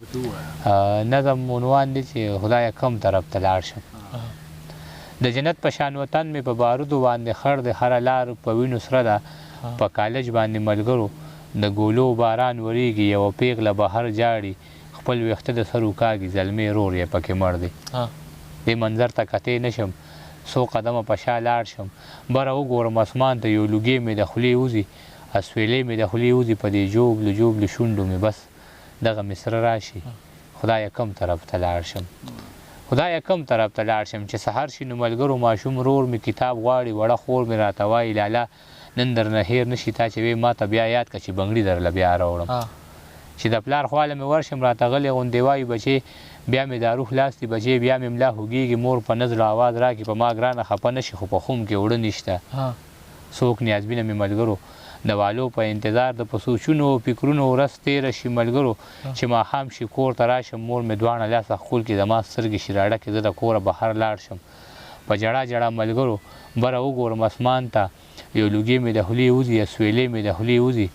نظم عنوان دی چې خدایه کم طرف ته لاړ شم د جنت په شان وطن مې په بارودو باندې خړ د هره لار په وینو سره ده په کالج باندې ملګرو د ګولو باران وریږي یوه پیغله بهر جاړي خپل ویښته د سر وکاږي زلمی رور یې پکې مړ دی دې منظر ته کتې نه شم څو قدمه په شا لاړ شم بره وګورم اسمان ته یو لوګی مې د خولې وځي اسویلې مې د خولې وځي په دې جوبلو جوبلو شونډو مې بس دغه مصره راشي خدایه کم طرف ته لاړ شم خدایه کم طرف ته لاړ شم چې سحر شي نو ملګرو ماشوم رور مې کتاب غواړي وړه خور مې راته وایي لاله نن درنه هیر نشي تا چې وې ما ته بیا یاد کړه چې بنګړي درله بیا راوړم چې د پلار خواله مې ورشم راته غلې غوندې وایي بچې بیا مې دارو خلاص دي بچې بیا مې ملا خوږېږي مور په نزله اواز راکړي په ما ګرانه خفه نه شي خو په خوم کې اوړه نشته څوک نیازبینه مې ملګرو د والو په انتظار د په سوچونو او فکرونو ورځ تېره شي ملګرو چې ماښام شي کور ته راشم مور مې دواړه لاسه ښکول کړي زما سترګې شي راډکې زه د کوره بهر لاړ شم په جړا جړا ملګرو بره وګورم اسمان ته یو لوګي مې د خولې وځي یا سویلې مې د خولې وځي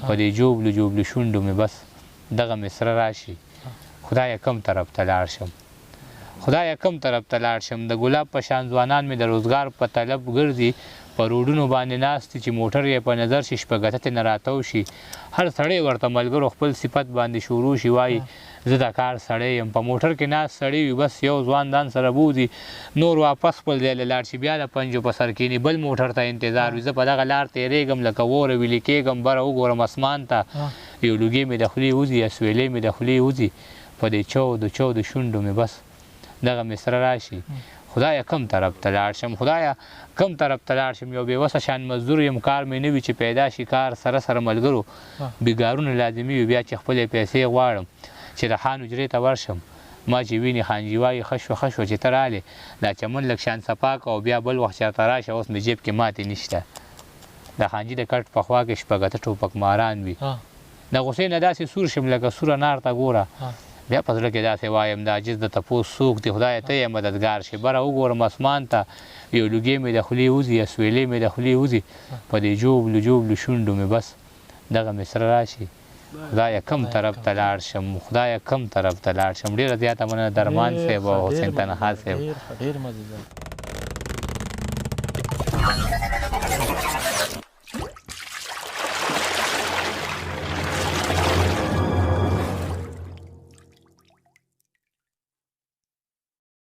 په دې جوبلو جوبلو شونډو مې بس دغه مصره راشي خدایه کم طرف ته لاړ شم خدایه کم طرف ته لاړ شم د ګلاب په شان ځوانان مې د روزګار په طلب ګرځي په روډونو باندې ناست چې موټر یې په نظر شي شپه ګټتې نه راتو شي هر سړی ورته ملګرو خپل صفت باندې شروع شي وایي زه د کار سړی یم په موټر کې ناست سړی وي بس یو ځوان ځان سره بوځي نور واپس خپل ځای له لاړ شي بیا د پنجو په سر کښېني بل موټر ته انتظار وي زه په دغه لار تېرېږم لکه وره ویلې کېږم بره وګورم اسمان ته یو لوګي مې د خولې وځي یا سویلې مې د خولې وځي په دې چودو شونډو مې بس دغه مصره راشي خدایه کم طرف ته لاړ شم خدایه کم طرف ته لاړ شم یو بېوسه شان مزدور یم کار مې نه وي چې پیدا شي کار سره سره ملګرو بېګارونه لازمي وي بیا چې خپلې پیسې غواړم چې د خان حجرې ته ورشم ما چې ویني خانجي وایي ښه شوه چې ته رالې دا چمن لږ شان صفا کړه او بیا بل وخت چېرته راشه اوس مې جیب کې ماتې نشته د خانجي د کټ په خوا کې شپږته ټوپک ماران وي د غوسې نه داسې سور شم لکه سوره نار ته ګوره بیا په زړه کې داسې وایم د عاجز د تپوس څوک دی خدایه ته یې مددګار شي بره وګورم اسمان ته یو لوګی مې د خولې وځي یا سویلې مې د خولې وځي په دې جوبلو شونډو مې بس دغه مصره راشي خدایه کم طرف ته لاړ شم خدایه کم طرف ته لاړ شم ډېره زیاته مننه د رحمان صاحب او حسین تنها صاحب